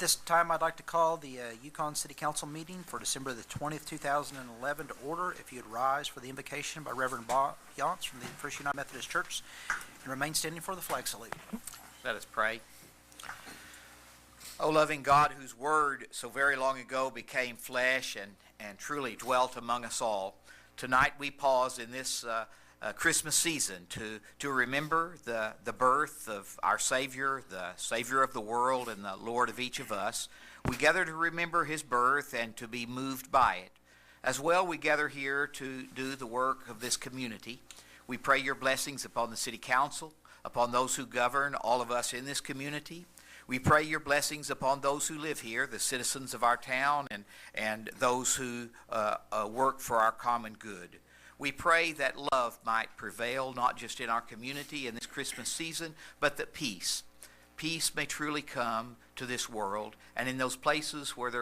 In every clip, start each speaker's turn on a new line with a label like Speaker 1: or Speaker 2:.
Speaker 1: this time, I'd like to call the Yukon City Council meeting for December the 20th, 2011 to order. If you'd rise for the invocation by Reverend Bob Yance from the First United Methodist Church and remain standing for the flag salute.
Speaker 2: Let us pray. O loving God, whose word so very long ago became flesh and truly dwelt among us all, tonight we pause in this Christmas season to remember the birth of our Savior, the Savior of the world and the Lord of each of us. We gather to remember his birth and to be moved by it. As well, we gather here to do the work of this community. We pray your blessings upon the City Council, upon those who govern all of us in this community. We pray your blessings upon those who live here, the citizens of our town, and those who work for our common good. We pray that love might prevail, not just in our community in this Christmas season, but that peace may truly come to this world, and in those places where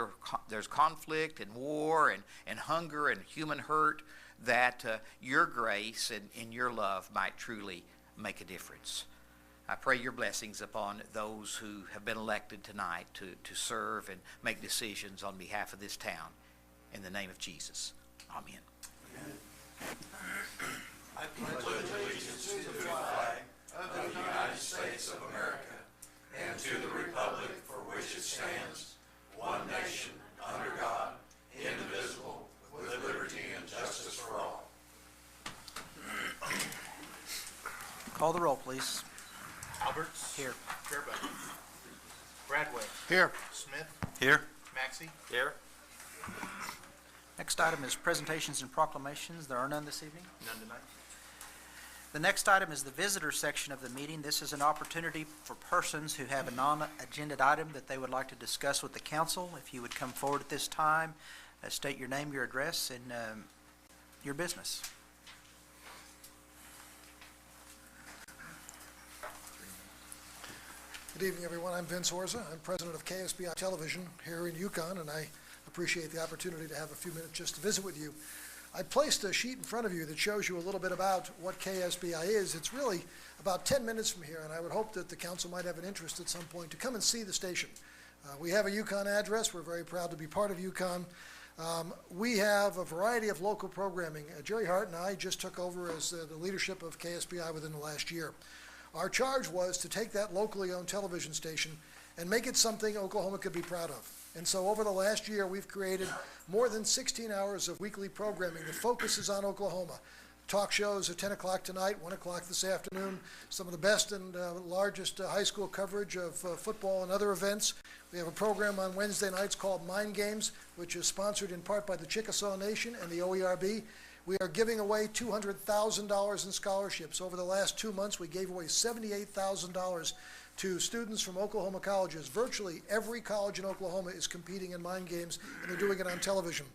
Speaker 2: there's conflict and war and hunger and human hurt, that your grace and your love might truly make a difference. I pray your blessings upon those who have been elected tonight to serve and make decisions on behalf of this town. In the name of Jesus, amen.
Speaker 3: I pledge allegiance to the flag of the United States of America and to the republic for which it stands, one nation, under God, indivisible, with liberty and justice for all.
Speaker 1: Call the roll, please.
Speaker 4: Alberts.
Speaker 1: Here.
Speaker 4: Fairbank. Bradway.
Speaker 1: Here.
Speaker 4: Smith.
Speaker 1: Here.
Speaker 4: Maxey.
Speaker 2: Here.
Speaker 1: Next item is presentations and proclamations. There are none this evening.
Speaker 4: None tonight.
Speaker 1: The next item is the visitor section of the meeting. This is an opportunity for persons who have a non-agenda item that they would like to discuss with the council. If you would come forward at this time, state your name, your address, and your business.
Speaker 5: Good evening, everyone. I'm Vince Orza. I'm president of KSBI Television here in Yukon, and I appreciate the opportunity to have a few minutes just to visit with you. I placed a sheet in front of you that shows you a little bit about what KSBI is. It's really about 10 minutes from here, and I would hope that the council might have an interest at some point to come and see the station. We have a Yukon address. We're very proud to be part of Yukon. We have a variety of local programming. Jerry Hart and I just took over as the leadership of KSBI within the last year. Our charge was to take that locally owned television station and make it something Oklahoma could be proud of. And so over the last year, we've created more than 16 hours of weekly programming that focuses on Oklahoma. Talk shows at 10 o'clock tonight, 1 o'clock this afternoon, some of the best and largest high school coverage of football and other events. We have a program on Wednesday nights called Mind Games, which is sponsored in part by the Chickasaw Nation and the OERB. We are giving away $200,000 in scholarships. Over the last 2 months, we gave away $78,000 to students from Oklahoma colleges. Virtually every college in Oklahoma is competing in Mind Games, and they're doing it on television.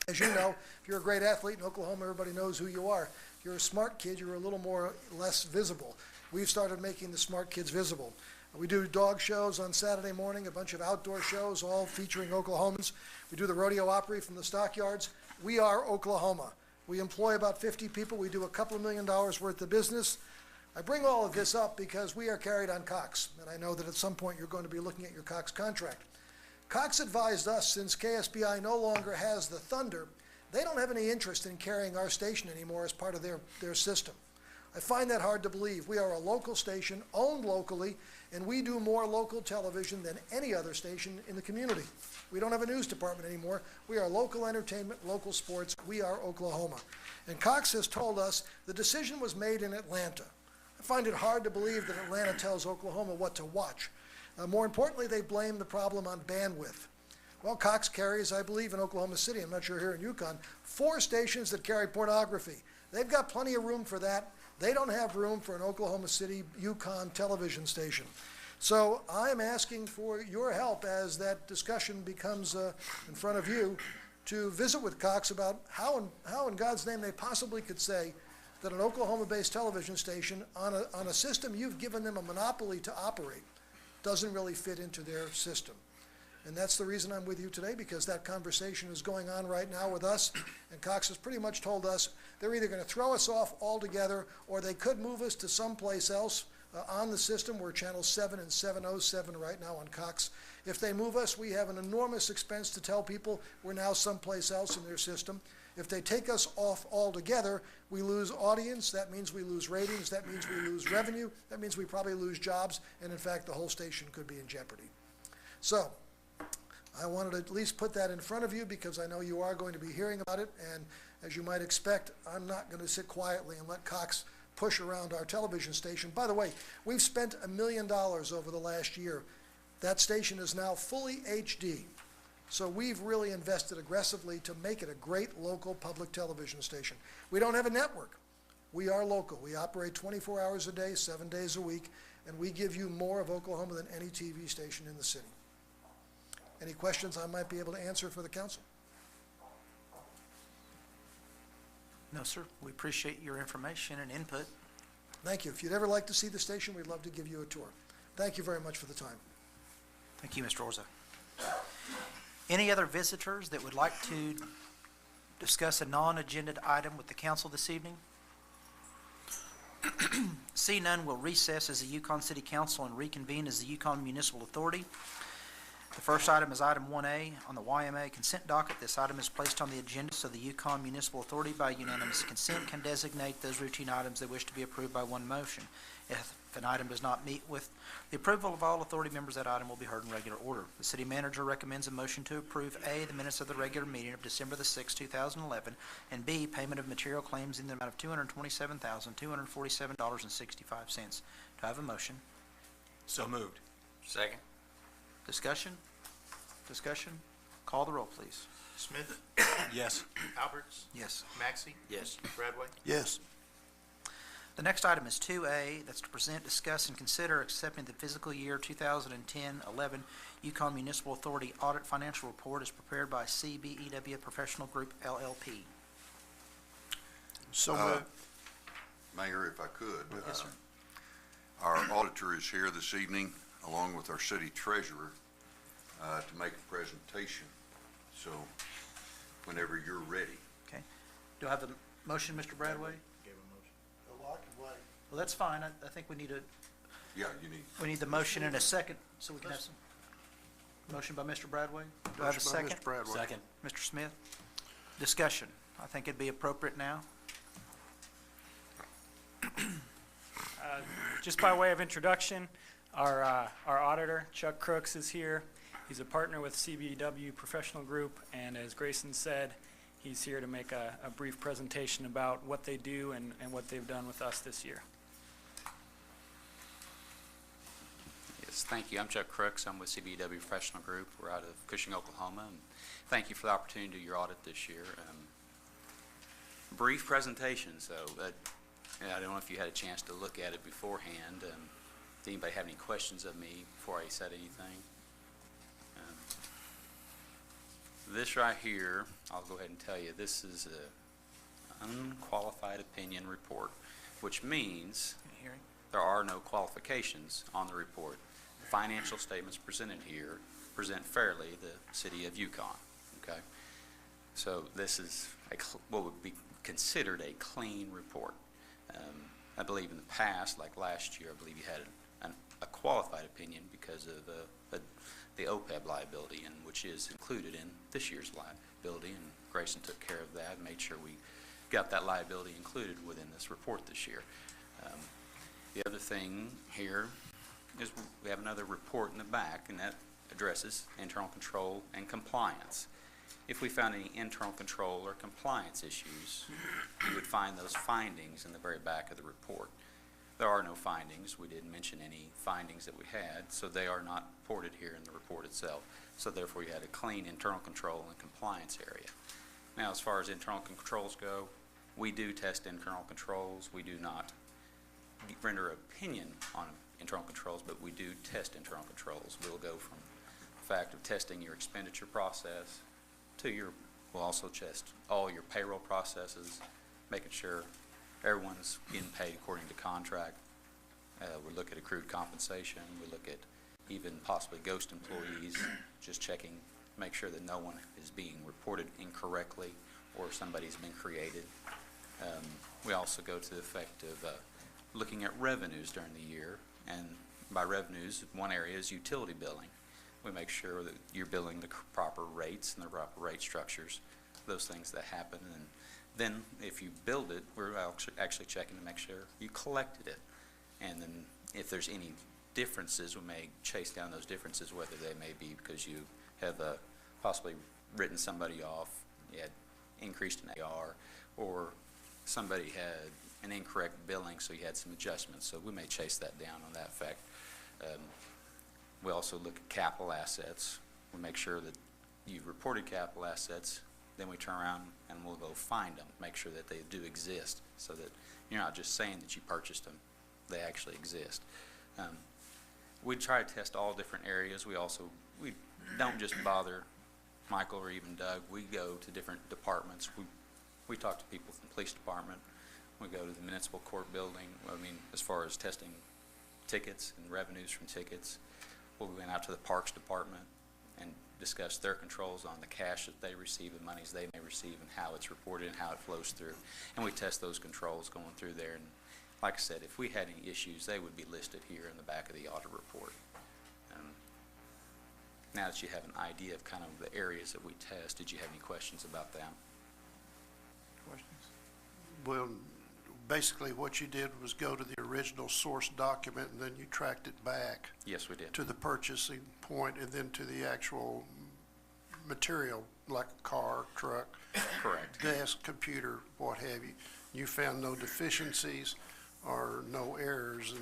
Speaker 5: As you know, if you're a great athlete in Oklahoma, everybody knows who you are. If you're a smart kid, you're a little less visible. We've started making the smart kids visible. We do dog shows on Saturday morning, a bunch of outdoor shows, all featuring Oklahomans. We do the rodeo Opry from the stockyards. We are Oklahoma. We employ about 50 people. We do a couple of $1 million worth of business. I bring all of this up because we are carried on Cox, and I know that at some point you're going to be looking at your Cox contract. Cox advised us, since KSBI no longer has the Thunder, they don't have any interest in carrying our station anymore as part of their system. I find that hard to believe. We are a local station, owned locally, and we do more local television than any other station in the community. We don't have a news department anymore. We are local entertainment, local sports. We are Oklahoma. And Cox has told us the decision was made in Atlanta. I find it hard to believe that Atlanta tells Oklahoma what to watch. More importantly, they blame the problem on bandwidth. Well, Cox carries, I believe, in Oklahoma City, I'm not sure here in Yukon, 4 stations that carry pornography. They've got plenty of room for that. They don't have room for an Oklahoma City Yukon television station. So I'm asking for your help as that discussion becomes in front of you to visit with Cox about how in God's name they possibly could say that an Oklahoma-based television station on a system you've given them a monopoly to operate doesn't really fit into their system. And that's the reason I'm with you today, because that conversation is going on right now with us, and Cox has pretty much told us they're either going to throw us off altogether or they could move us to someplace else on the system. We're channel 7 and 707 right now on Cox. If they move us, we have an enormous expense to tell people we're now someplace else in their system. If they take us off altogether, we lose audience. That means we lose ratings. That means we lose revenue. That means we probably lose jobs. And in fact, the whole station could be in jeopardy. So I wanted to at least put that in front of you because I know you are going to be hearing about it. And as you might expect, I'm not going to sit quietly and let Cox push around our television station. By the way, we've spent $1 million over the last year. That station is now fully HD. So we've really invested aggressively to make it a great local public television station. We don't have a network. We are local. We operate 24 hours a day, 7 days a week, and we give you more of Oklahoma than any TV station in the city. Any questions I might be able to answer for the council?
Speaker 1: No, sir. We appreciate your information and input.
Speaker 5: Thank you. If you'd ever like to see the station, we'd love to give you a tour. Thank you very much for the time.
Speaker 1: Thank you, Mr. Orza. Any other visitors that would like to discuss a non-agenda item with the council this evening? See none, we'll recess as the Yukon City Council and reconvene as the Yukon Municipal Authority. The first item is item 1A on the YMA consent docket. This item is placed on the agenda so the Yukon Municipal Authority by unanimous consent can designate those routine items they wish to be approved by one motion. If an item does not meet with the approval of all authority members, that item will be heard in regular order. The city manager recommends a motion to approve A, the minutes of the regular meeting of December the 6th, 2011, and B, payment of material claims in the amount of $227,247.65. Do I have a motion?
Speaker 4: So moved. Second.
Speaker 1: Discussion? Discussion? Call the roll, please.
Speaker 4: Smith?
Speaker 3: Yes.
Speaker 4: Alberts?
Speaker 1: Yes.
Speaker 4: Maxey?
Speaker 3: Yes.
Speaker 4: Bradway?
Speaker 3: Yes.
Speaker 1: The next item is 2A, that's to present, discuss, and consider accepting the fiscal year 2010-11 Yukon Municipal Authority Audit Financial Report as prepared by CBEW Professional Group, LLP.
Speaker 3: So
Speaker 6: Mayor, if I could.
Speaker 1: Yes, sir.
Speaker 6: Our auditor is here this evening, along with our city treasurer, to make a presentation. So whenever you're ready.
Speaker 1: Okay. Do I have a motion, Mr. Bradway?
Speaker 4: Gave a motion.
Speaker 1: Well, that's fine. I think we need
Speaker 6: Yeah, you need.
Speaker 1: the motion in a second, so we can have some. Motion by Mr. Bradway. Do I have a second?
Speaker 4: Second.
Speaker 1: Mr. Smith. Discussion. I think it'd be appropriate now.
Speaker 7: Just by way of introduction, our auditor, Chuck Crooks, is here. He's a partner with CBEW Professional Group, and as Grayson said, he's here to make a brief presentation about what they do and what they've done with us this year.
Speaker 8: Yes, thank you. I'm Chuck Crooks. I'm with CBEW Professional Group. We're out of Cushing, Oklahoma, and thank you for the opportunity to do your audit this year. Brief presentation, so I don't know if you had a chance to look at it beforehand. Did anybody have any questions of me before I said anything? This right here, I'll go ahead and tell you, this is an unqualified opinion report, which means
Speaker 1: Hearing.
Speaker 8: there are no qualifications on the report. The financial statements presented here present fairly the city of Yukon, okay? So this is what would be considered a clean report. I believe in the past, like last year, I believe you had a qualified opinion because of the OPEB liability, and which is included in this year's liability, and Grayson took care of that and made sure we got that liability included within this report this year. The other thing here is we have another report in the back, and that addresses internal control and compliance. If we found any internal control or compliance issues, you would find those findings in the very back of the report. There are no findings. We didn't mention any findings that we had, so they are not reported here in the report itself. So therefore, you had a clean internal control and compliance area. Now, as far as internal controls go, we do test internal controls. We do not render opinion on internal controls, but we do test internal controls. We'll go from the fact of testing your expenditure process to we'll also test all your payroll processes, making sure everyone's getting paid according to contract. We look at accrued compensation. We look at even possibly ghost employees, just checking, make sure that no one is being reported incorrectly or somebody's been created. We also go to the effect of looking at revenues during the year, and by revenues, one area is utility billing. We make sure that you're billing the proper rates and the proper rate structures, those things that happen. And then if you build it, we're actually checking to make sure you collected it. And then if there's any differences, we may chase down those differences, whether they may be because you have possibly written somebody off, you had increased an AR, or somebody had an incorrect billing, so you had some adjustments. So we may chase that down on that fact. We also look at capital assets. We make sure that you've reported capital assets, then we turn around and we'll go find them, make sure that they do exist, so that you're not just saying that you purchased them, they actually exist. We try to test all different areas. We don't just bother Michael or even Doug. We go to different departments. We talk to people from the police department. We go to the municipal court building. I mean, as far as testing tickets and revenues from tickets, we went out to the parks department and discussed their controls on the cash that they receive, the monies they may receive, and how it's reported and how it flows through. And we test those controls going through there. And like I said, if we had any issues, they would be listed here in the back of the audit report. Now that you have an idea of kind of the areas that we test, did you have any questions about them?
Speaker 1: Questions?
Speaker 9: Well, basically what you did was go to the original source document and then you tracked it back
Speaker 8: Yes, we did.
Speaker 9: to the purchasing point and then to the actual material, like a car, truck,
Speaker 8: Correct.
Speaker 9: desk, computer, what have you. You found no deficiencies or no errors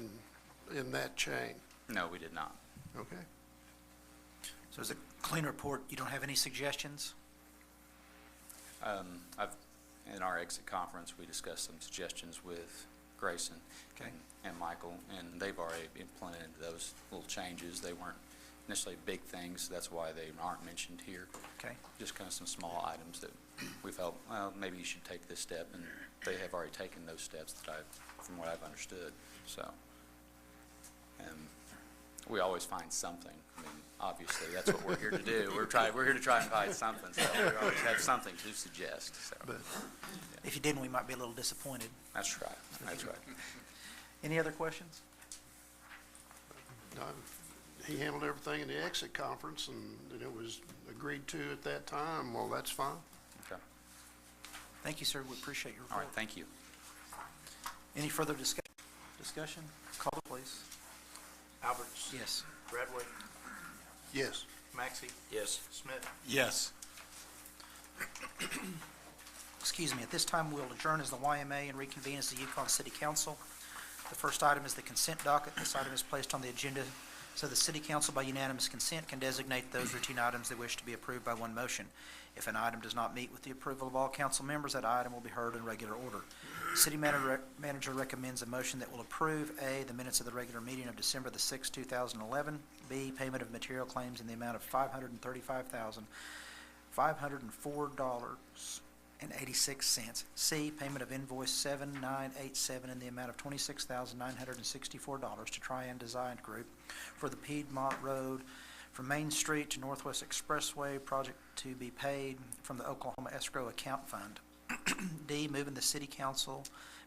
Speaker 9: in that chain.
Speaker 8: No, we did not.
Speaker 9: Okay?
Speaker 1: So as a clean report, you don't have any suggestions?
Speaker 8: In our exit conference, we discussed some suggestions with Grayson
Speaker 1: Okay.
Speaker 8: and Michael, and they've already implemented those little changes. They weren't necessarily big things, that's why they aren't mentioned here.
Speaker 1: Okay.
Speaker 8: Just kind of some small items that we felt, well, maybe you should take this step, and they have already taken those steps from what I've understood. So, we always find something. I mean, obviously, that's what we're here to do. We're here to try and find something, so we always have something to suggest, so.
Speaker 9: But
Speaker 1: If you didn't, we might be a little disappointed.
Speaker 8: That's right, that's right.
Speaker 1: Any other questions?
Speaker 9: he handled everything in the exit conference and it was agreed to at that time. Well, that's fine.
Speaker 8: Okay.
Speaker 1: Thank you, sir. We appreciate your
Speaker 8: All
Speaker 1: report.
Speaker 8: right, thank you.
Speaker 1: Any further discussion? Call it, please.
Speaker 4: Alberts.
Speaker 1: Yes.
Speaker 4: Bradway.
Speaker 9: Yes.
Speaker 4: Maxey. Yes. Smith.
Speaker 10: Yes.
Speaker 1: Excuse me. At this time, we'll adjourn as the YMA and reconvene as the Yukon City Council. The first item is the consent docket. This item is placed on the agenda so the City Council, by unanimous consent, can designate those routine items they wish to be approved by one motion. If an item does not meet with the approval of all council members, that item will be heard in regular order. City manager recommends a motion that will approve A, the minutes of the regular meeting of December the 6th, 2011, B, payment of material claims in the amount of $535,504.86, C, payment of invoice 7987 in the amount of $26,964 to Trian Design Group for the Piedmont Road from Main Street to Northwest Expressway project to be paid from the Oklahoma Escrow Account Fund. D, moving the City Council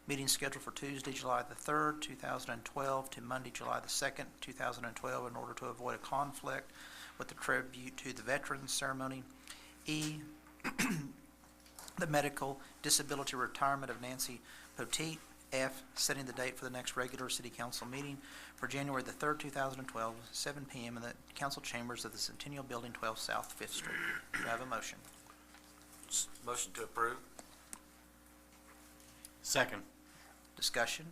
Speaker 1: meeting scheduled for Tuesday, July the 3rd, 2012 to Monday, July the 2nd, 2012 in order to avoid a conflict with the tribute to the Veterans Ceremony. E, the medical disability retirement of Nancy Poteet. F, setting the date for the next regular City Council meeting for January the 3rd, 2012, 7 p.m. in the council chambers of the Centennial Building, 12 South 5th Street. Do I have a motion?
Speaker 4: Motion to approve.
Speaker 10: Second.
Speaker 1: Discussion?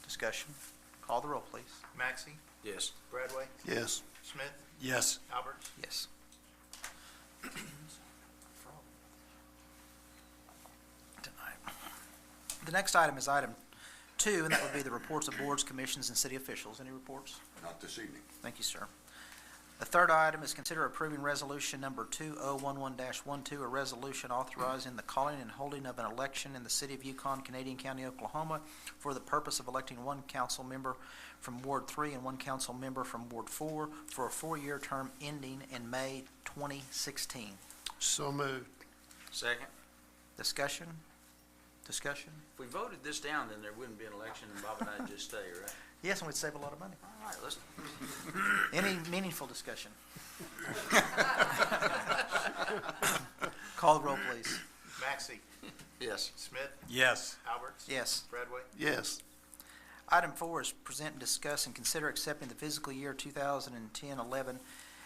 Speaker 1: Discussion. Call the roll, please.
Speaker 4: Maxey. Yes. Bradway.
Speaker 9: Yes.
Speaker 4: Smith.
Speaker 10: Yes.
Speaker 4: Alberts.
Speaker 1: Yes. The next item is item 2, and that would be the reports of boards, commissions, and city officials. Any reports?
Speaker 6: Not this evening.
Speaker 1: Thank you, sir. The third item is consider approving resolution number 2011-12, a resolution authorizing the calling and holding of an election in the city of Yukon, Canadian County, Oklahoma, for the purpose of electing one council member from Ward 3 and one council member from Ward 4 for a 4-year term ending in May 2016.
Speaker 9: So moved.
Speaker 4: Second.
Speaker 1: Discussion? Discussion?
Speaker 4: If we voted this down, then there wouldn't be an election and Bob and I'd just stay, right?
Speaker 1: Yes, and we'd save a lot of money.
Speaker 4: All right, let's,
Speaker 1: Any meaningful discussion? Call the roll, please.
Speaker 4: Maxey.
Speaker 8: Yes.
Speaker 4: Smith.
Speaker 3: Yes.
Speaker 4: Alberts.
Speaker 1: Yes.
Speaker 4: Bradway.
Speaker 9: Yes.
Speaker 1: Item 4 is present and discuss and consider accepting the fiscal year 2010-11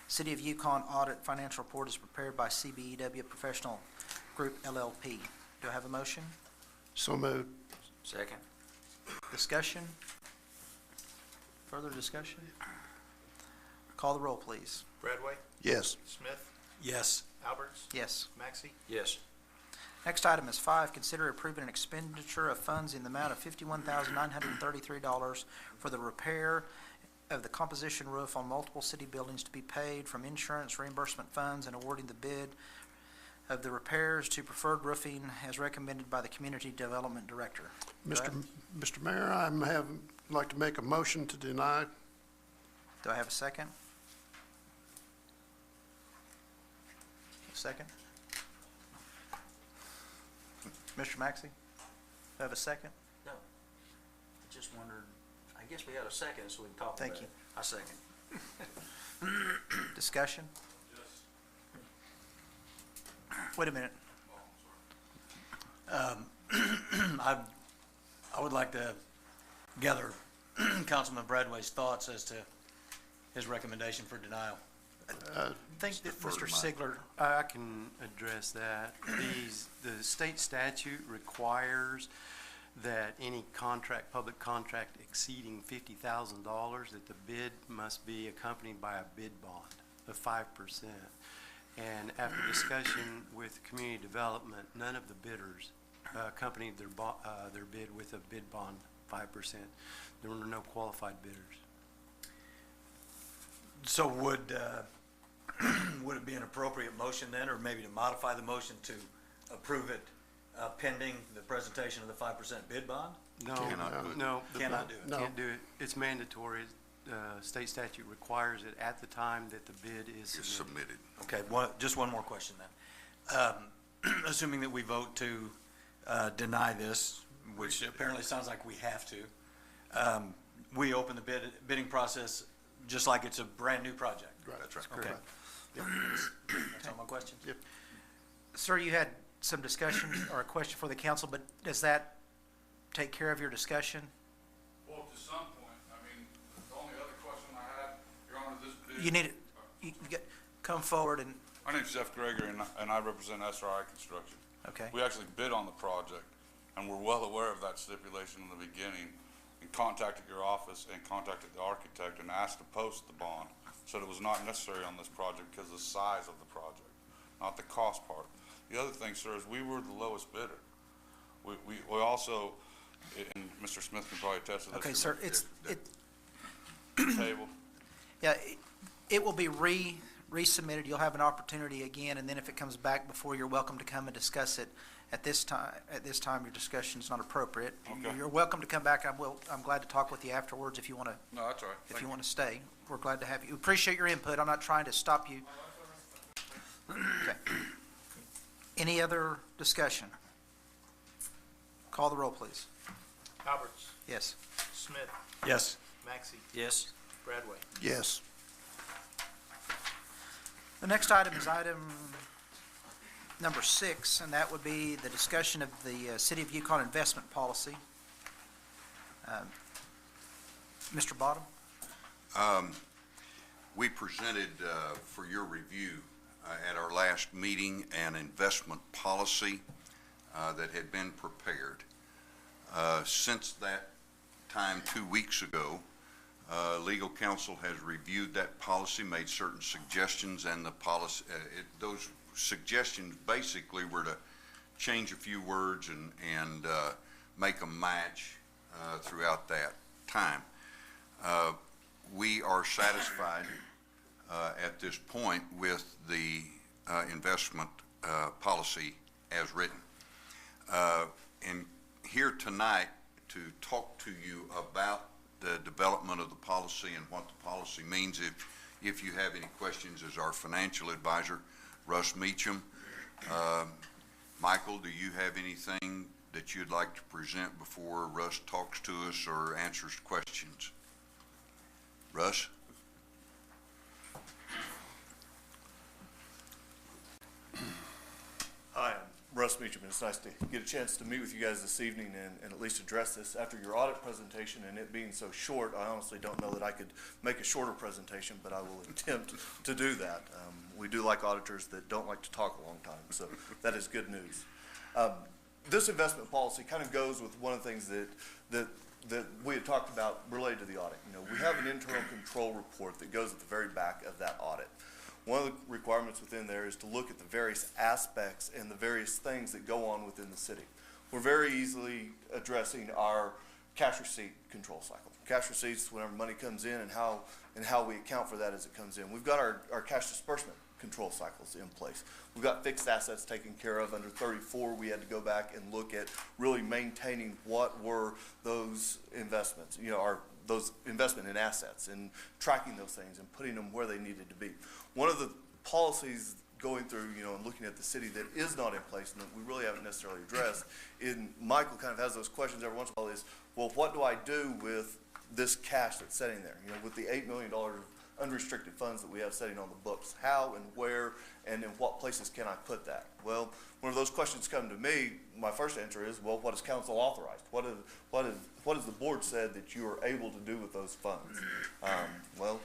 Speaker 1: City of Yukon Audit Financial Report as prepared by CBEW Professional Group LLP. Do I have a motion?
Speaker 9: So moved.
Speaker 4: Second.
Speaker 1: Discussion? Further discussion? Call the roll, please.
Speaker 4: Bradway.
Speaker 9: Yes.
Speaker 4: Smith.
Speaker 3: Yes.
Speaker 4: Alberts.
Speaker 1: Yes.
Speaker 4: Maxey. Yes.
Speaker 1: Next item is 5, consider approving an expenditure of funds in the amount of $51,933 for the repair of the composition roof on multiple city buildings to be paid from insurance reimbursement funds and awarding the bid of the repairs to Preferred Roofing as recommended by the Community Development Director.
Speaker 9: Mr. Mayor, like to make a motion to deny.
Speaker 1: Do I have a second? A second? Mr. Maxey? Do I have a second?
Speaker 4: No. I just wondered, I guess we got a second so we can talk about it.
Speaker 1: Thank you.
Speaker 4: I second.
Speaker 1: Discussion? Wait a minute.
Speaker 3: I would like to gather Councilman Bradway's thoughts as to his recommendation for denial.
Speaker 1: I think that
Speaker 6: defer to
Speaker 1: Mr.
Speaker 6: Mike.
Speaker 1: Sigler,
Speaker 10: I can address that. The state statute requires that any contract, public contract exceeding $50,000, that the bid must be accompanied by a bid bond of 5%. And after discussion with community development, none of the bidders accompanied their bid with a bid bond 5%. There were no qualified bidders.
Speaker 3: So would it be an appropriate motion then, or maybe to modify the motion to approve it pending the presentation of the 5% bid bond?
Speaker 10: No,
Speaker 6: Cannot do it.
Speaker 10: no.
Speaker 3: Cannot do it.
Speaker 9: No.
Speaker 10: Can't do it. It's mandatory. State statute requires it at the time that the bid is
Speaker 6: Is
Speaker 10: submitted.
Speaker 6: submitted.
Speaker 3: Okay, just one more question then. Assuming that we vote to deny this, which apparently sounds like we have to, we open the bidding process just like it's a brand-new project.
Speaker 6: That's right.
Speaker 3: Okay. That's all my questions.
Speaker 9: Yep.
Speaker 1: sir, you had some discussion or a question for the council, but does that take care of your discussion?
Speaker 11: Well, to some point, I mean, the only other question I had, Your Honor, this bid.
Speaker 1: You need to come forward and,
Speaker 11: My name's Jeff Gregory, and I represent SRI Construction.
Speaker 1: okay.
Speaker 11: We actually bid on the project, and we're well aware of that stipulation in the beginning, and contacted your office and contacted the architect and asked to post the bond. Said it was not necessary on this project because of the size of the project, not the cost part. The other thing, sir, is we were the lowest bidder. We also, and Mr. Smith can probably attest to this.
Speaker 1: Okay, sir,
Speaker 11: Table.
Speaker 1: yeah, it will be resubmitted. You'll have an opportunity again, and then if it comes back before, you're welcome to come and discuss it. At this time, your discussion is not appropriate.
Speaker 11: Okay.
Speaker 1: You're welcome to come back. I'm glad to talk with you afterwards if you want to,
Speaker 11: No, that's all right.
Speaker 1: if you want to stay. We're glad to have you. Appreciate your input. I'm not trying to stop you. Okay. Any other discussion? Call the roll, please.
Speaker 4: Alberts.
Speaker 1: Yes.
Speaker 4: Smith.
Speaker 3: Yes.
Speaker 4: Maxey.
Speaker 3: Yes.
Speaker 4: Bradway.
Speaker 9: Yes.
Speaker 1: The next item is item number 6, and that would be the discussion of the City of Yukon investment policy. Mr. Bottom?
Speaker 6: We presented for your review at our last meeting an investment policy that had been prepared. Since that time, 2 weeks ago, legal counsel has reviewed that policy, made certain suggestions, and the policy, those suggestions basically were to change a few words and make them match throughout that time. We are satisfied at this point with the investment policy as written. And here tonight to talk to you about the development of the policy and what the policy means, if you have any questions, is our financial advisor, Russ Meacham. Michael, do you have anything that you'd like to present before Russ talks to us or answers questions? Russ?
Speaker 12: Hi, I'm Russ Meacham, and it's nice to get a chance to meet with you guys this evening and at least address this. After your audit presentation and it being so short, I honestly don't know that I could make a shorter presentation, but I will attempt to do that. We do like auditors that don't like to talk a long time, so that is good news. This investment policy kind of goes with one of the things that we had talked about related to the audit. You know, we have an internal control report that goes at the very back of that audit. One of the requirements within there is to look at the various aspects and the various things that go on within the city. We're very easily addressing our cash receipt control cycle. Cash receipts, whenever money comes in, and how we account for that as it comes in. We've got our cash disbursement control cycles in place. We've got fixed assets taken care of. Under 34, we had to go back and look at really maintaining what were those investments, you know, those investment in assets, and tracking those things and putting them where they needed to be. One of the policies going through, you know, and looking at the city that is not in place and that we really haven't necessarily addressed, and Michael kind of has those questions every once in a while, is, well, what do I do with this cash that's sitting there? You know, with the $8 million of unrestricted funds that we have sitting on the books, how and where and in what places can I put that? Well, when those questions come to me, my first answer is, well, what has council authorized? What has the board said that you are able to do with those funds? Well,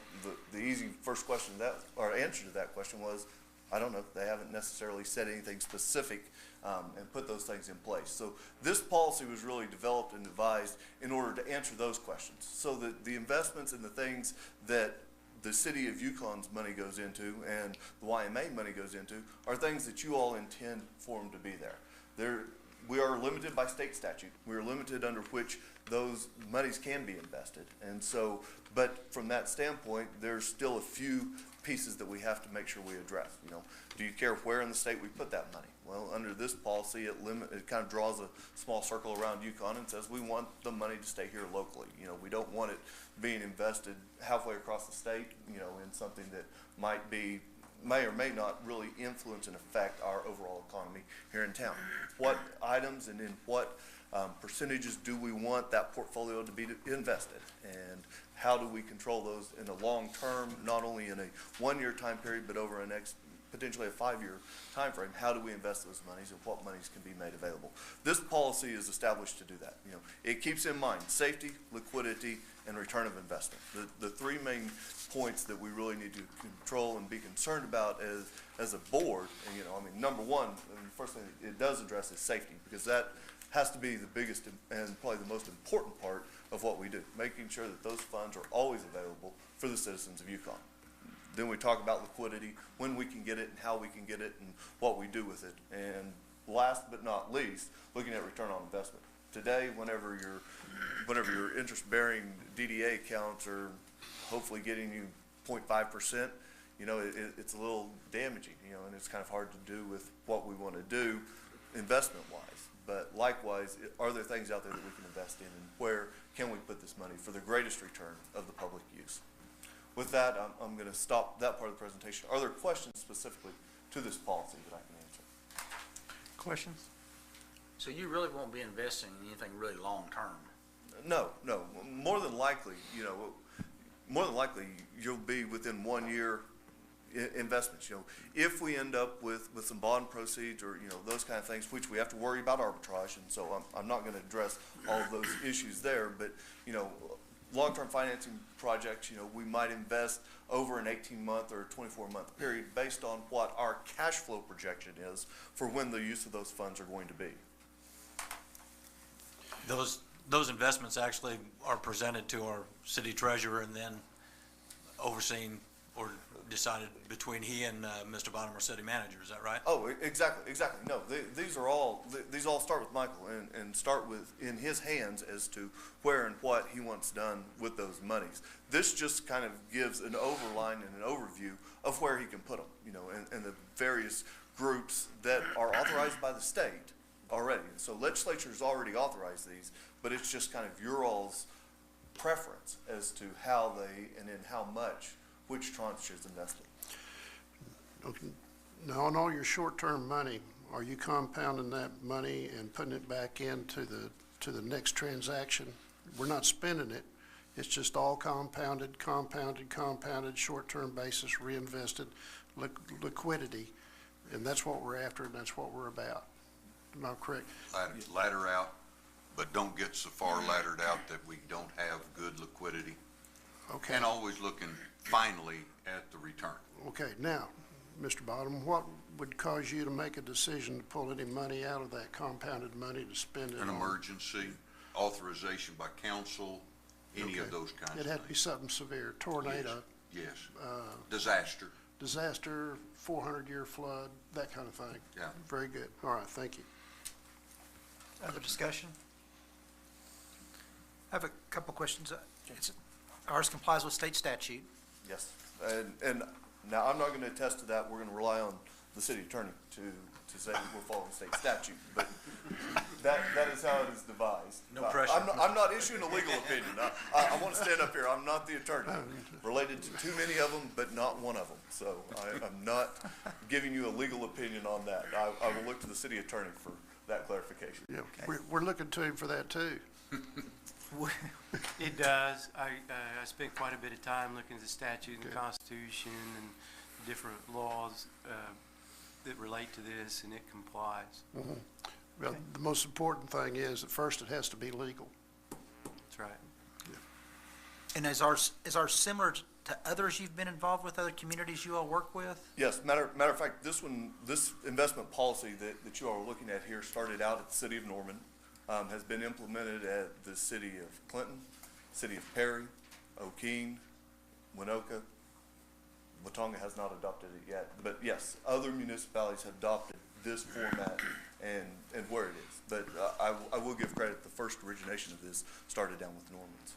Speaker 12: the easy first question or answer to that question was, I don't know. They haven't necessarily said anything specific and put those things in place. So this policy was really developed and devised in order to answer those questions, so that the investments and the things that the city of Yukon's money goes into and the YMA money goes into are things that you all intend for them to be there. We are limited by state statute. We are limited under which those monies can be invested. And so, but from that standpoint, there's still a few pieces that we have to make sure we address. You know, do you care where in the state we put that money? Well, under this policy, it kind of draws a small circle around Yukon and says we want the money to stay here locally. You know, we don't want it being invested halfway across the state, you know, in something that may or may not really influence and affect our overall economy here in town. What items and in what percentages do we want that portfolio to be invested? And how do we control those in the long term, not only in a 1-year time period, but over a next potentially a 5-year time frame? How do we invest those monies and what monies can be made available? This policy is established to do that. You know, it keeps in mind safety, liquidity, and return of investment. The three main points that we really need to control and be concerned about as a board. And, you know, I mean, number one, and the first thing it does address is safety, because that has to be the biggest and probably the most important part of what we do, making sure that those funds are always available for the citizens of Yukon. Then we talk about liquidity, when we can get it and how we can get it and what we do with it. And last but not least, looking at return on investment. Today, whenever your interest-bearing DDA accounts are hopefully getting you 0.5%, you know, it's a little damaging, you know, and it's kind of hard to do with what we want to do investment-wise. But likewise, are there things out there that we can invest in, and where can we put this money for the greatest return of the public use? With that, I'm going to stop that part of the presentation. Are there questions specifically to this policy that I can answer?
Speaker 4: Questions? So you really won't be investing in anything really long-term?
Speaker 12: No. More than likely, you know, you'll be within 1 year investments. You know, if we end up with some bond proceeds or, you know, those kind of things, which we have to worry about arbitrage, and so I'm not going to address all of those issues there, but, you know, long-term financing projects, you know, we might invest over an 18-month or 24-month period based on what our cash flow projection is for when the use of those funds are going to be.
Speaker 13: Those investments actually are presented to our city treasurer and then overseen or decided between he and Mr. Bonham, our city manager. Is that right?
Speaker 12: Oh, exactly. No, these all start with Michael and start with in his hands as to where and what he wants done with those monies. This just kind of gives an overline and an overview of where he can put them, you know, and the various groups that are authorized by the state already. So legislature's already authorized these, but it's just kind of your all's preference as to how they and in how much which tranche is invested.
Speaker 9: Okay. Now, on all your short-term money, are you compounding that money and putting it back into the next transaction? We're not spending it. It's just all compounded, short-term basis, reinvested liquidity. And that's what we're after, and that's what we're about. Am I correct?
Speaker 6: Ladder out, but don't get so far laddered out that we don't have good liquidity.
Speaker 9: Okay.
Speaker 6: And always looking finally at the return.
Speaker 9: Okay, now, Mr. Bottom, what would cause you to make a decision to pull any money out of that compounded money to spend it on?
Speaker 6: An emergency, authorization by council, any of
Speaker 9: Okay.
Speaker 6: those kinds of things.
Speaker 9: It had to be something severe, tornado,
Speaker 6: Yes. Disaster.
Speaker 9: disaster, 400-year flood, that kind of thing.
Speaker 6: Yeah.
Speaker 9: Very good. All right, thank you.
Speaker 1: Other discussion? I have a couple questions. Ours complies with state statute.
Speaker 12: Yes, and now I'm not going to attest to that. We're going to rely on the city attorney to say that we're following state statute, but that is how it is devised.
Speaker 13: No pressure.
Speaker 12: I'm not issuing a legal opinion. I want to stand up here. I'm not the attorney. Related to too many of them, but not one of them. So I'm not giving you a legal opinion on that. I will look to the city attorney for that clarification.
Speaker 9: Yeah, we're looking to him for that, too.
Speaker 10: It does. I spent quite a bit of time looking at the statute and the Constitution and different laws that relate to this, and it complies.
Speaker 9: Mhm. Well, the most important thing is, at first, it has to be legal.
Speaker 10: That's right.
Speaker 1: And is ours similar to others you've been involved with, other communities you all work with?
Speaker 12: Yes, matter of fact, this investment policy that you all are looking at here started out at the city of Norman, has been implemented at the city of Clinton, city of Perry, O'Keene, Winoka. Watonga has not adopted it yet, but yes, other municipalities have adopted this format and where it is. But I will give credit, the first origination of this started down with the Normans.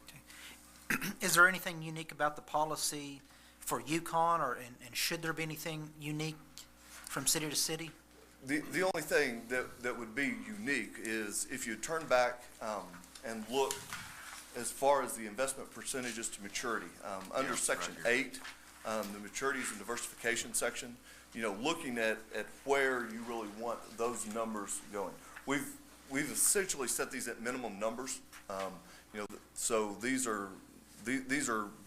Speaker 1: Is there anything unique about the policy for Yukon, and should there be anything unique from city to city?
Speaker 12: The only thing that would be unique is if you turn back and look as far as the investment percentages to maturity. Under Section 8, the maturities and diversification section, looking at where you really want those numbers going. We've essentially set these at minimum numbers. So these are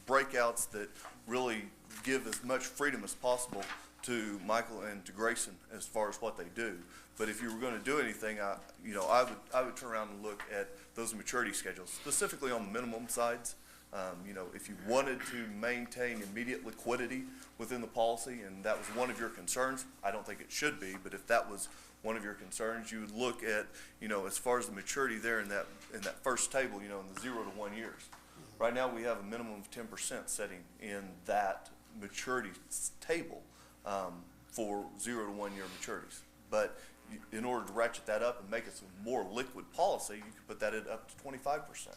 Speaker 12: breakouts that really give as much freedom as possible to Michael and to Grayson as far as what they do. But if you were going to do anything, I would turn around and look at those maturity schedules, specifically on the minimum sides. If you wanted to maintain immediate liquidity within the policy, and that was one of your concerns, I don't think it should be, but if that was one of your concerns, you would look at, as far as the maturity there in that first table, in the 0 to 1 years. Right now, we have a minimum of 10% setting in that maturity table for 0 to 1 year maturities. But in order to ratchet that up and make it a more liquid policy, you could put that at up to 25%.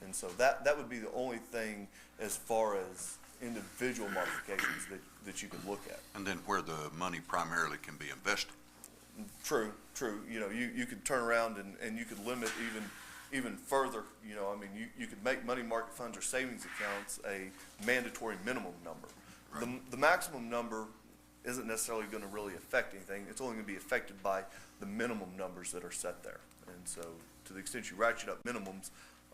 Speaker 12: And so that would be the only thing as far as individual modifications that you could look at.
Speaker 6: And then where the money primarily can be invested.
Speaker 12: True. You could turn around and you could limit even further. You could make money market funds or savings accounts a mandatory minimum number. Right. The maximum number isn't necessarily going to really affect anything. It's only going to be affected by the minimum numbers that are set there. And so to the extent you ratchet up minimums,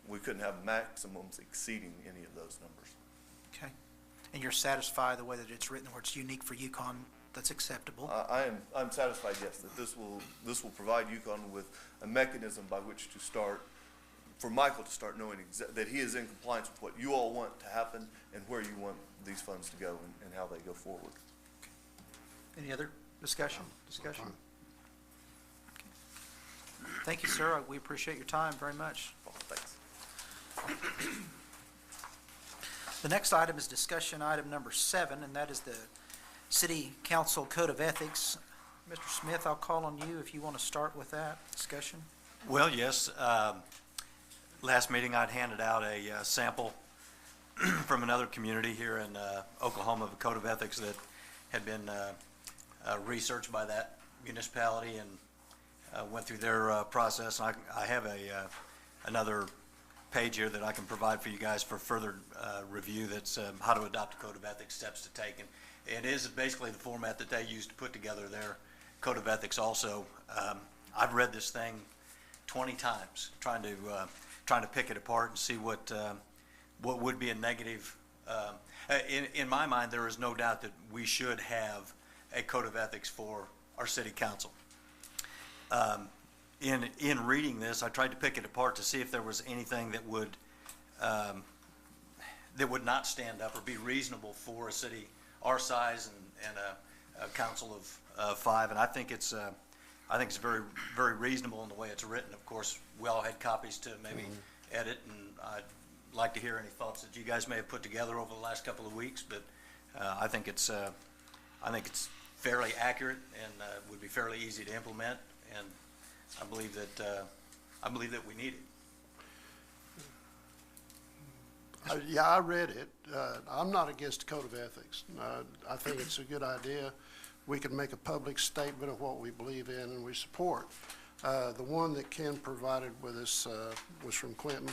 Speaker 12: we couldn't have maximums exceeding any of those numbers.
Speaker 1: Okay. And you're satisfied the way that it's written, where it's unique for Yukon, that's acceptable?
Speaker 12: I'm satisfied, yes, that this will provide Yukon with a mechanism by which to start, for Michael to start knowing that he is in compliance with what you all want to happen and where you want these funds to go and how they go forward.
Speaker 1: Okay. Any other discussion? Okay. Thank you, sir. We appreciate your time very much.
Speaker 12: Well, thanks.
Speaker 1: The next item is discussion item number 7, and that is the City Council Code of Ethics. Mr. Smith, I'll call on you if you want to start with that discussion.
Speaker 13: Well, yes. Last meeting, I'd handed out a sample from another community here in Oklahoma of a code of ethics that had been researched by that municipality and went through their process. And I have another page here that I can provide for you guys for further review. That's how to adopt a code of ethics, steps to take. And it is basically the format that they used to put together code of ethics also. I've read this thing 20 times, trying to pick it apart and see what would be a negative. In my mind, there is no doubt that we should have a code of ethics for our city council. In reading this, I tried to pick it apart to see if there was anything that would not stand up or be reasonable for a city our size and a council of 5. And I think it's very, very reasonable in the way it's written. Of course, we all had copies to maybe edit, and I'd like to hear any thoughts that you guys may have put together over the last couple of weeks. But I think it's fairly accurate and would be fairly easy to implement. And I believe that we need it.
Speaker 9: Yeah, I read it. I'm not against the code of ethics. I think it's a good idea. We can make a public statement of what we believe in and we support. The one that Ken provided with us was from Clinton.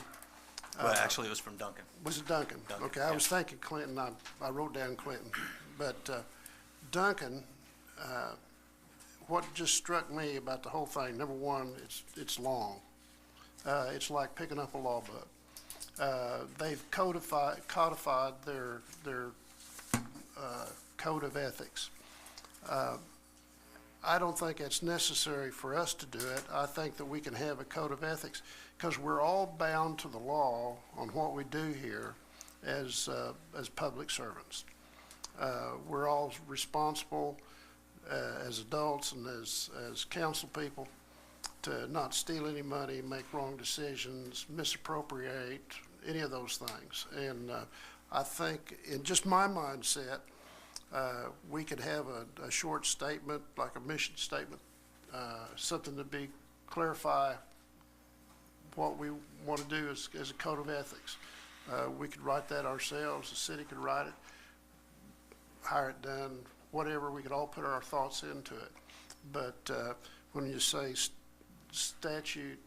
Speaker 13: Well, actually, it was from Duncan.
Speaker 9: Was it Duncan?
Speaker 13: Duncan,
Speaker 9: Okay,
Speaker 13: yeah.
Speaker 9: I was thinking Clinton. I wrote down Clinton. But Duncan, what just struck me about the whole thing, number one, it's long. It's like picking up a law book. They've codified their code of ethics. I don't think it's necessary for us to do it. I think that we can have a code of ethics because we're all bound to the law on what we do here as public servants. We're all responsible as adults and as council people to not steal any money, make wrong decisions, misappropriate, any of those things. And I think in just my mindset, we could have a short statement, like a mission statement, something to clarify what we want to do as a code of ethics. We could write that ourselves, the city could write it, hire it done, whatever, we could all put our thoughts into it. But when you say statute,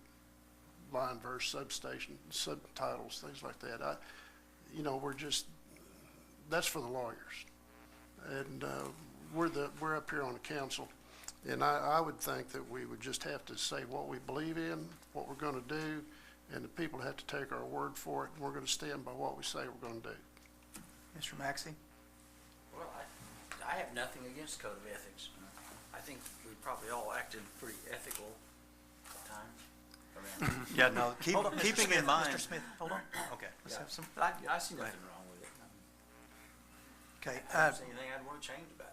Speaker 9: line, verse, substation, subtitles, things like that, that's for the lawyers. And we're up here on the council, and I would think that we would just have to say what we believe in, what we're going to do, and the people have to take our word for it, and we're going to stand by what we say we're going to do.
Speaker 1: Mr. Maxey?
Speaker 4: Well, I have nothing against code of ethics. I think we probably all acted pretty ethical at times.
Speaker 13: Yeah, no,
Speaker 1: Hold on, Mr.
Speaker 13: keeping
Speaker 1: Smith,
Speaker 13: in mind.
Speaker 1: Mr. Smith, hold on.
Speaker 13: Okay.
Speaker 1: Let's have some.
Speaker 4: But I see nothing wrong with it.
Speaker 1: Okay.
Speaker 4: I don't see anything I'd want to change about it.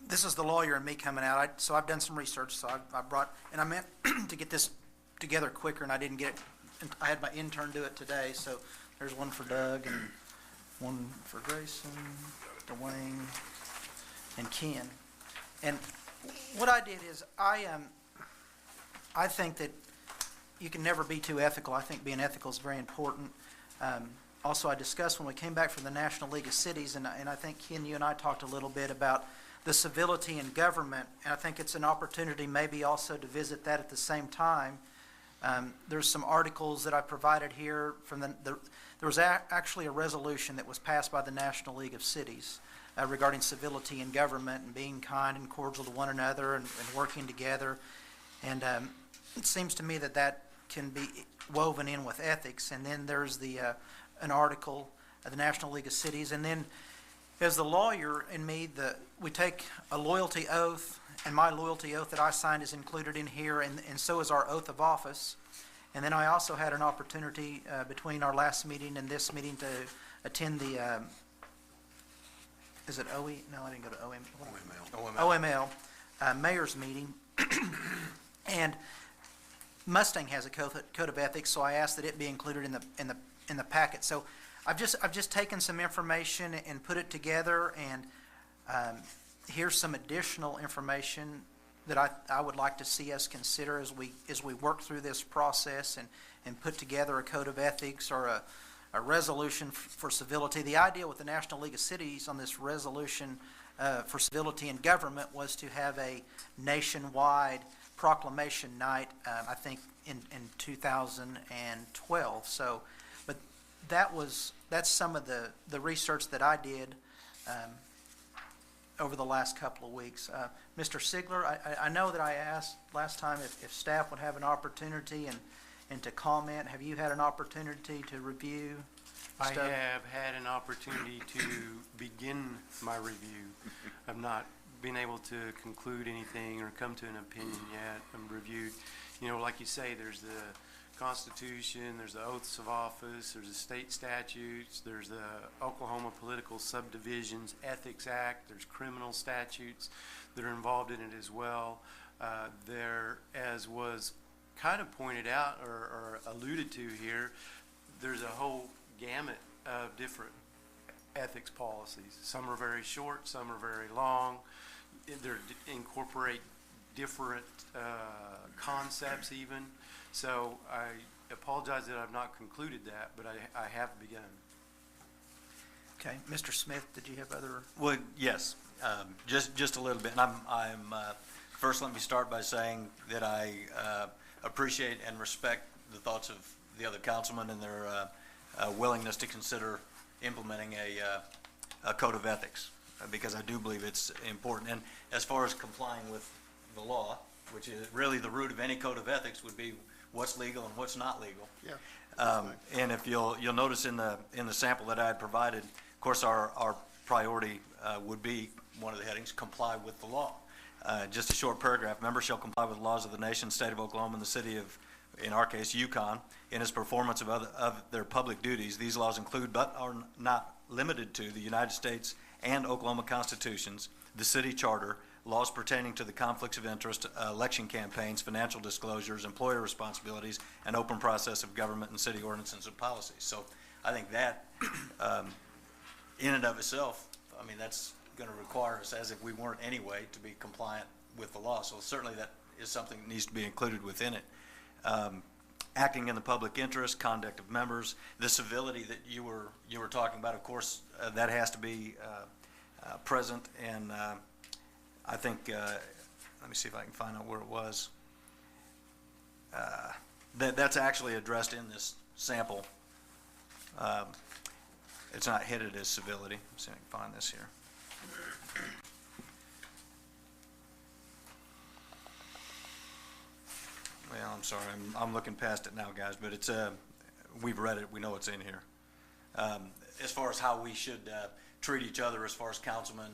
Speaker 1: This is the lawyer and me coming out. So I've done some research. So I brought, and I meant to get this together quicker, and I didn't get it. I had my intern do it today. So there's one for Doug and one for Grayson, Dwayne, and Ken. And what I did is I think that you can never be too ethical. I think being ethical is very important. Also, I discussed when we came back from the National League of Cities, and I think, Ken, you and I talked a little bit about the civility in government, and I think it's an opportunity maybe also to visit that at the same time. There's some articles that I provided here from there was actually a resolution that was passed by the National League of Cities regarding civility in government and being kind and cordial to one another and working together. And it seems to me that can be woven in with ethics. And then there's an article of the National League of Cities. And then as the lawyer in me, we take a loyalty oath, and my loyalty oath that I signed is included in here, and so is our oath of office. And then I also had an opportunity between our last meeting and this meeting to attend the, is it OE? No, I didn't go to OML, mayor's meeting. And Mustang has a code of ethics, so I asked that it be included in the packet. So I've just taken some information and put it together, and here's some additional information that I would like to see us consider as we work through this process and put together a code of ethics or a resolution for civility. The idea with the National League of Cities on this resolution for civility in government was to have a nationwide proclamation night, I think in 2012. So, but that's some of the research that I did. over the last couple of weeks. Mr. Sigler, I know that I asked last time if staff would have an opportunity and to comment. Have you had an opportunity to review
Speaker 10: I
Speaker 1: stuff?
Speaker 10: have had an opportunity to begin my review. I've not been able to conclude anything or come to an opinion yet. I'm reviewed, like you say, there's the Constitution, there's the oaths of office, there's the state statutes, there's the Oklahoma Political Subdivisions Ethics Act, there's criminal statutes that are involved in it as well. There, as was kind of pointed out or alluded to here, there's a whole gamut of different ethics policies. Some are very short, some are very long. They incorporate different concepts even. So I apologize that I've not concluded that, but I have begun.
Speaker 1: Okay, Mr. Smith, did you have other?
Speaker 13: Well, yes, just a little bit. And I'm first, let me start by saying that I appreciate and respect the thoughts of the other councilmen and their willingness to consider implementing a code of ethics, because I do believe it's important. And as far as complying with the law, which is really the root of any code of ethics, would be what's legal and what's not legal.
Speaker 9: Yeah.
Speaker 13: And if you'll notice in the sample that I had provided, of course, our priority would be one of the headings: comply with the law. Just a short paragraph: members shall comply with the laws of the nation, state of Oklahoma, and the city of, in our case, Yukon, in its performance of their public duties. These laws include, but are not limited to, the United States and Oklahoma constitutions, the city charter, laws pertaining to the conflicts of interest, election campaigns, financial disclosures, employer responsibilities, and open process of government and city ordinances and policies. So I think that, in and of itself, I mean, that's going to require us, as if we weren't anyway, to be compliant with the law. So certainly that is something that needs to be included within it. Acting in the public interest, conduct of members, the civility that you were talking about, of course, that has to be present. And I think, let me see if I can find out where it was. That's actually addressed in this sample. It's not headed as civility. Let's see if I can find this here. Well, I'm sorry, I'm looking past it now, guys, but it's, we've read it, we know it's in here. As far as how we should treat each other as far as councilmen,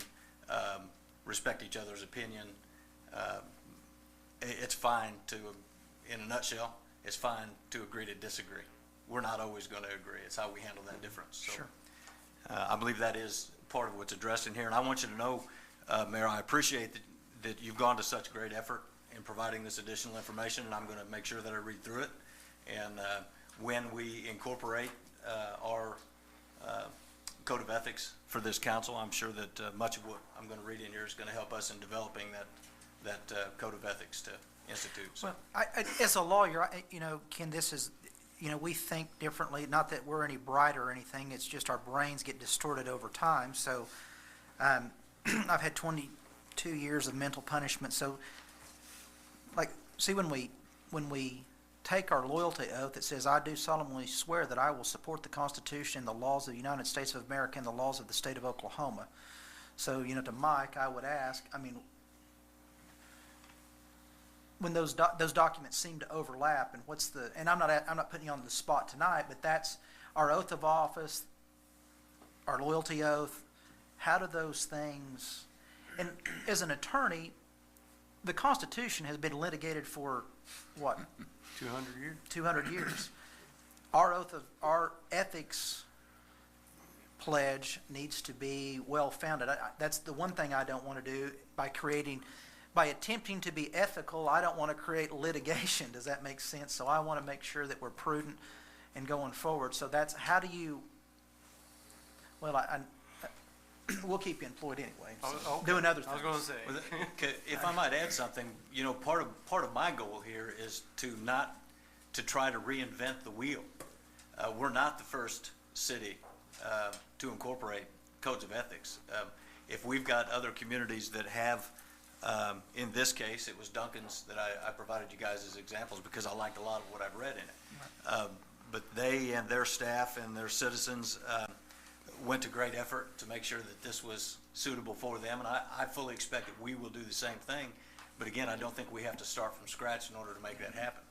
Speaker 13: respect each other's opinion, it's fine to, in a nutshell, it's fine to agree to disagree. We're not always going to agree. It's how we handle that difference. So,
Speaker 1: Sure.
Speaker 13: I believe that is part of what's addressed in here. And I want you to know, Mayor, I appreciate that you've gone to such great effort in providing this additional information, and I'm going to make sure that I read through it. And when we incorporate our code of ethics for this council, I'm sure that much of what I'm going to read in here is going to help us in developing that code of ethics to institute. So.
Speaker 1: Well, as a lawyer, Ken, this is, we think differently. Not that we're any brighter or anything. It's just our brains get distorted over time. So I've had 22 years of mental punishment. So, like, see, when we take our loyalty oath, it says, "I do solemnly swear that I will support the Constitution and the laws of the United States of America and the laws of the state of Oklahoma." So, to Mike, I would ask, when those documents seem to overlap, and and I'm not putting you on the spot tonight, but that's our oath of office, our loyalty oath. How do those things, and as an attorney, the Constitution has been litigated for what?
Speaker 10: 200 years?
Speaker 1: 200 years. Our ethics pledge needs to be well-founded. That's the one thing I don't want to do by attempting to be ethical. I don't want to create litigation. Does that make sense? So I want to make sure that we're prudent and going forward. So that's, how do you, well, we'll keep you employed anyway. So
Speaker 10: Okay.
Speaker 1: doing other things.
Speaker 10: I was going to say.
Speaker 13: Well, if I might add something, part of my goal here is to try to reinvent the wheel. We're not the first city to incorporate codes of ethics. If we've got other communities that have, in this case, it was Duncan's that I provided you guys as examples because I liked a lot of what I've read in it. But they and their staff and their citizens went to great effort to make sure that this was suitable for them, and I fully expect that we will do the same thing. But again, I don't think we have to start from scratch in order to make that happen.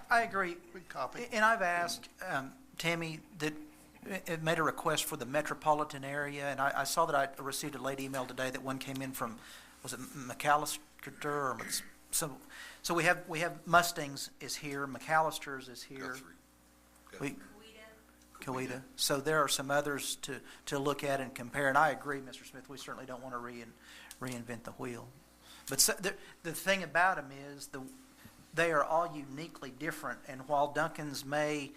Speaker 1: I agree.
Speaker 9: Good copy.
Speaker 1: And I've asked Tammy that it made a request for the metropolitan area, and I saw that I received a late email today that one came in from, was it McAllister or so we have Mustangs is here, McAllister's is here. We- Coweta. So there are some others to look at and compare, and I agree, Mr. Smith, we certainly don't want to reinvent the wheel. But the thing about them is they are all uniquely different, and while Duncan's may,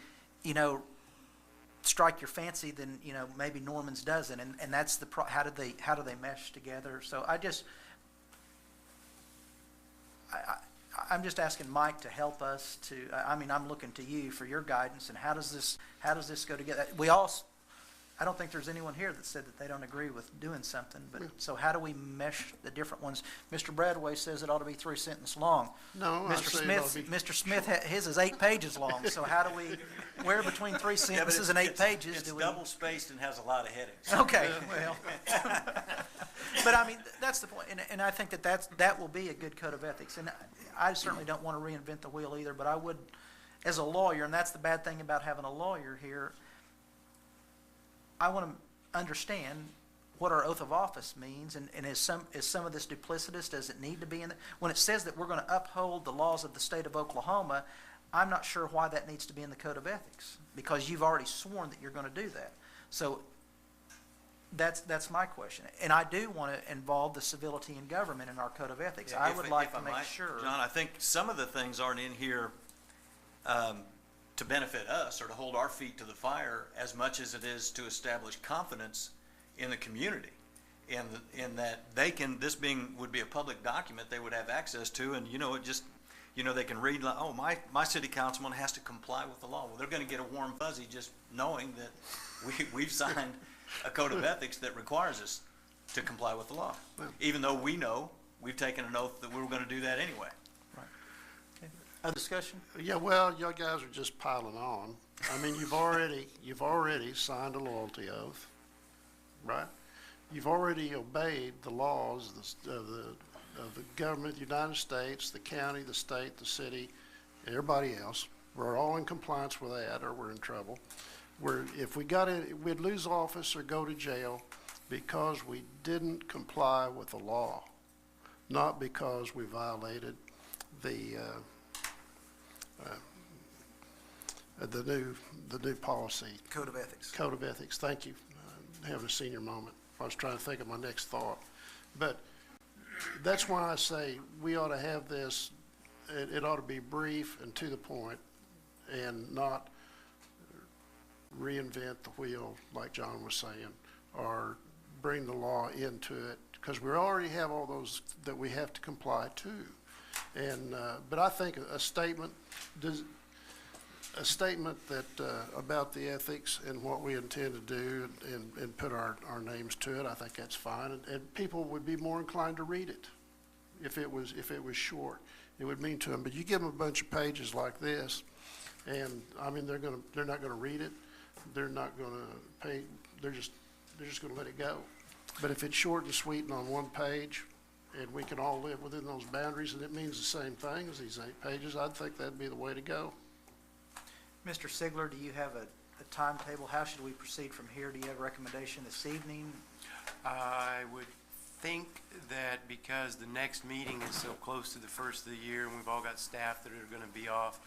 Speaker 1: strike your fancy, then, maybe Norman's doesn't, and that's how do they mesh together? So I'm just asking Mike to help us I'm looking to you for your guidance, and how does this go together? I don't think there's anyone here that said that they don't agree with doing something, but so how do we mesh the different ones? Mr. Bradway says it ought to be 3 sentences long.
Speaker 9: No,
Speaker 1: Mr. Smith, his is 8 pages long, so how do we, where between 3 sentences and 8 pages do we?
Speaker 13: It's double spaced and has a lot of headings.
Speaker 1: Okay, well, but that's the point, and I think that will be a good code of ethics, and I certainly don't want to reinvent the wheel either, but I would, as a lawyer, and that's the bad thing about having a lawyer here, I want to understand what our oath of office means, and is some of this duplicitous? Does it need to be in there? When it says that we're going to uphold the laws of the state of Oklahoma, I'm not sure why that needs to be in the code of ethics, because you've already sworn that you're going to do that. So that's my question, and I do want to involve the civility in government in our code of ethics. I would like to make sure.
Speaker 13: John, I think some of the things aren't in here to benefit us or to hold our feet to the fire as much as it is to establish confidence in the community, in that would be a public document they would have access to, and they can read, like, oh, my city councilman has to comply with the law. Well, they're going to get a warm fuzzy just knowing that we've signed a code of ethics that requires us to comply with the law, even though we know we've taken an oath that we were going to do that anyway.
Speaker 1: Other discussion?
Speaker 9: Yeah, well, y'all guys are just piling on. You've already signed a loyalty oath, right? You've already obeyed the laws of the government, the United States, the county, the state, the city, everybody else. We're all in compliance with that, or we're in trouble. If we'd lose office or go to jail because we didn't comply with the law, not because we violated the new policy.
Speaker 1: Code of ethics.
Speaker 9: Code of ethics. Thank you. Having a senior moment. I was trying to think of my next thought. But that's why I say we ought to have this, it ought to be brief and to the point, and not reinvent the wheel like John was saying, or bring the law into it, because we already have all those that we have to comply to. And but I think a statement that about the ethics and what we intend to do, and put our names to it, I think that's fine, and people would be more inclined to read it if it was short. It would mean to them. But you give them a bunch of pages like this, and they're not gonna read it. They're not gonna pay. They're just gonna let it go. But if it's short and sweet and on one page, and we can all live within those boundaries, and it means the same thing as these 8 pages, I'd think that'd be the way to go.
Speaker 1: Mr. Sigler, do you have a timetable? How should we proceed from here? Do you have a recommendation this evening?
Speaker 10: I would think that because the next meeting is so close to the first of the year, and we've all got staff that are going to be off,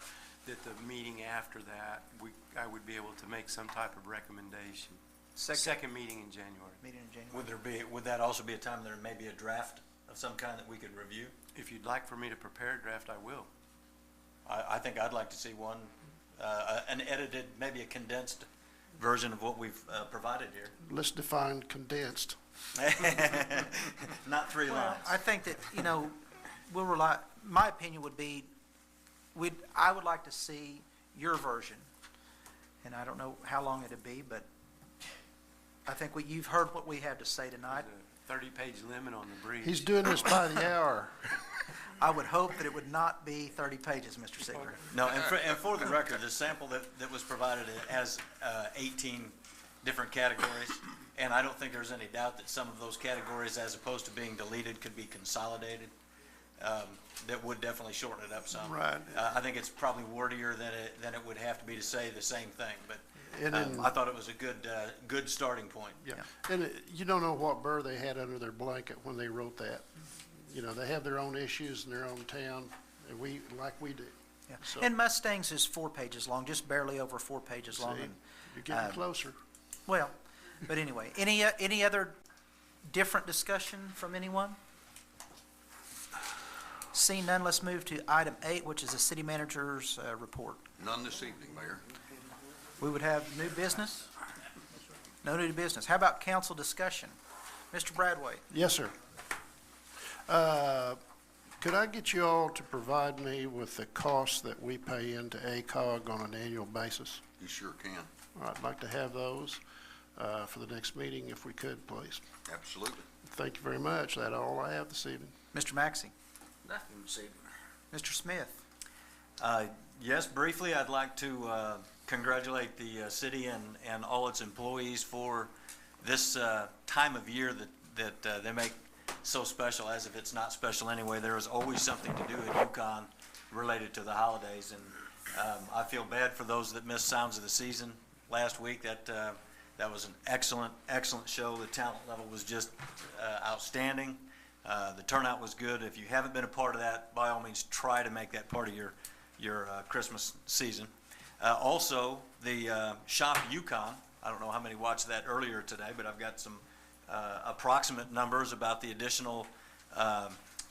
Speaker 10: that the meeting after that, I would be able to make some type of recommendation. Second meeting in January.
Speaker 1: Meeting in January.
Speaker 13: Would that also be a time there may be a draft of some kind that we could review?
Speaker 10: If you'd like for me to prepare a draft, I will.
Speaker 13: I think I'd like to see one, an edited, maybe a condensed version of what we've provided here.
Speaker 9: Let's define condensed.
Speaker 13: Not 3 lines.
Speaker 1: I think that, we'll rely, my opinion would be, I would like to see your version, and I don't know how long it'd be, but I think you've heard what we have to say tonight.
Speaker 10: There's a 30-page limit on the brief.
Speaker 9: He's doing this by the hour.
Speaker 1: I would hope that it would not be 30 pages, Mr. Sigler.
Speaker 13: No, and for the record, the sample that was provided has 18 different categories. And I don't think there's any doubt that some of those categories, as opposed to being deleted, could be consolidated. That would definitely shorten it up some.
Speaker 9: Right.
Speaker 13: I think it's probably wordier than it would have to be to say the same thing, but
Speaker 9: And then-
Speaker 13: I thought it was a good starting point.
Speaker 9: Yeah, and you don't know what burr they had under their blanket when they wrote that. You know, they have their own issues in their own town, and like we do.
Speaker 1: Yeah.
Speaker 9: So-
Speaker 1: And Mustangs is 4 pages long, just barely over 4 pages long.
Speaker 9: See,
Speaker 1: And,
Speaker 9: you're getting closer.
Speaker 1: well, but anyway, any other different discussion from anyone? Seeing none, let's move to item 8, which is the city manager's report.
Speaker 6: None this evening, Mayor.
Speaker 1: We would have new business? No new business. How about council discussion? Mr. Bradway?
Speaker 9: Yes, sir. Could I get you all to provide me with the costs that we pay into ACOG on an annual basis?
Speaker 6: You sure can.
Speaker 9: I'd like to have those for the next meeting, if we could, please.
Speaker 6: Absolutely.
Speaker 9: Thank you very much. That's all I have this evening.
Speaker 1: Mr. Maxey?
Speaker 4: Nothing this evening.
Speaker 1: Mr. Smith?
Speaker 13: Yes, briefly, I'd like to congratulate the city and all its employees for this time of year that they make so special, as if it's not special anyway. There is always something to do in Yukon related to the holidays, and I feel bad for those that missed Sounds of the Season last week. That was an excellent show. The talent level was just outstanding. The turnout was good. If you haven't been a part of that, by all means, try to make that part of your Christmas season. Also, the Shop Yukon. I don't know how many watched that earlier today, but I've got some approximate numbers about the additional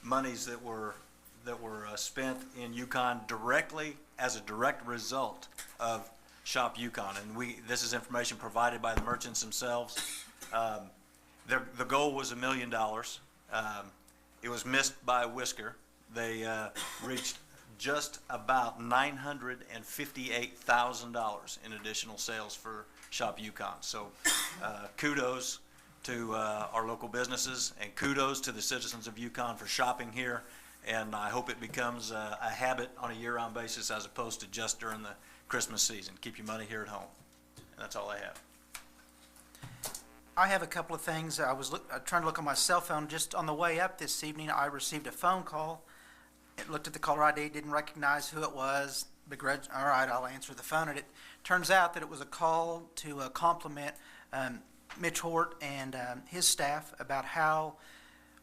Speaker 13: monies that were spent in Yukon directly as a direct result of Shop Yukon. And this is information provided by the merchants themselves. The goal was $1 million. It was missed by a whisker. They reached just about $958,000 in additional sales for Shop Yukon. So kudos to our local businesses, and kudos to the citizens of Yukon for shopping here. And I hope it becomes a habit on a year-round basis, as opposed to just during the Christmas season. Keep your money here at home. And that's all I have.
Speaker 1: I have a couple of things. I was trying to look on my cell phone. Just on the way up this evening, I received a phone call. It looked at the caller ID, didn't recognize who it was. All right, I'll answer the phone. And it turns out that it was a call to compliment Mitch Hort and his staff about how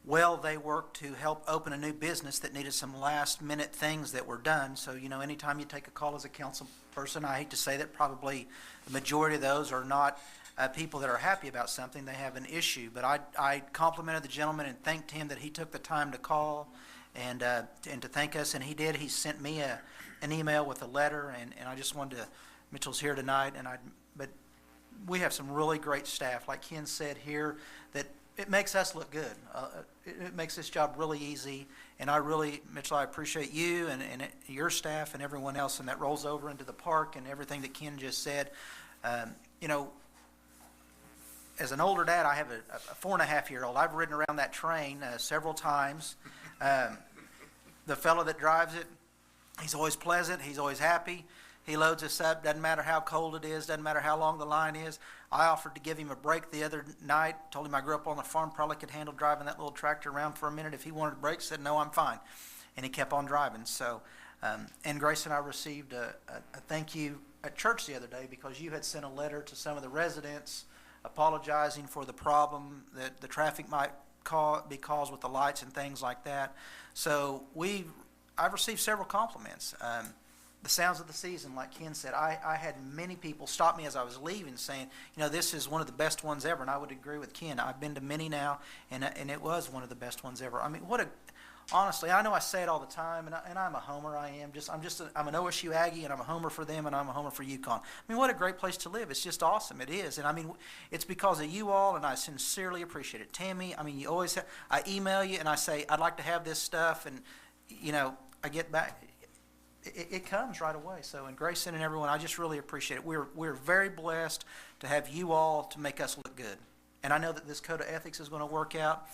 Speaker 1: well they worked to help open a new business that needed some last-minute things that were done. So, anytime you take a call as a council person, I hate to say that probably the majority of those are not people that are happy about something. They have an issue. But I complimented the gentleman and thanked him that he took the time to call and to thank us, and he did. He sent me an email with a letter, and I just wanted to, Mitchell's here tonight, but we have some really great staff, like Ken said here, that it makes us look good. It makes this job really easy, and Mitchell, I appreciate you and your staff and everyone else, and that rolls over into the park and everything that Ken just said. As an older dad, I have a 4.5-year-old. I've ridden around that train several times. The fellow that drives it, he's always pleasant. He's always happy. He loads us up. Doesn't matter how cold it is. Doesn't matter how long the line is. I offered to give him a break the other night. Told him I grew up on the farm, probably could handle driving that little tractor around for a minute. If he wanted a break, said, no, I'm fine. And he kept on driving. So, and Grace and I received a thank you at church the other day, because you had sent a letter to some of the residents apologizing for the problem that the traffic might be caused with the lights and things like that. So I've received several compliments. The Sounds of the Season, like Ken said, I had many people stop me as I was leaving saying, this is one of the best ones ever, and I would agree with Ken. I've been to many now, and it was one of the best ones ever. I mean, honestly, I know I say it all the time, and I'm a homer. I'm an OSU Aggie, and I'm a homer for them, and I'm a homer for Yukon. I mean, what a great place to live. It's just awesome. It is. And I mean, it's because of you all, and I sincerely appreciate it. Tammy, I mean, you always I email you, and I say, I'd like to have this stuff, and, I get back. It comes right away. So, and Grayson and everyone, I just really appreciate it. We're very blessed to have you all to make us look good. And I know that this code of ethics is going to work out.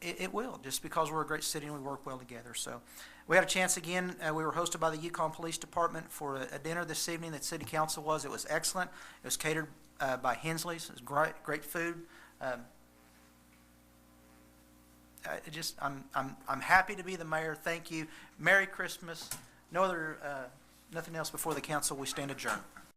Speaker 1: It will, just because we're a great city and we work well together. So we had a chance again. We were hosted by the Yukon Police Department for a dinner this evening that City Council was. It was excellent. It was catered by Hensley's. It's great food. I'm happy to be the mayor. Thank you. Merry Christmas. No other, nothing else before the council. We stand adjourned.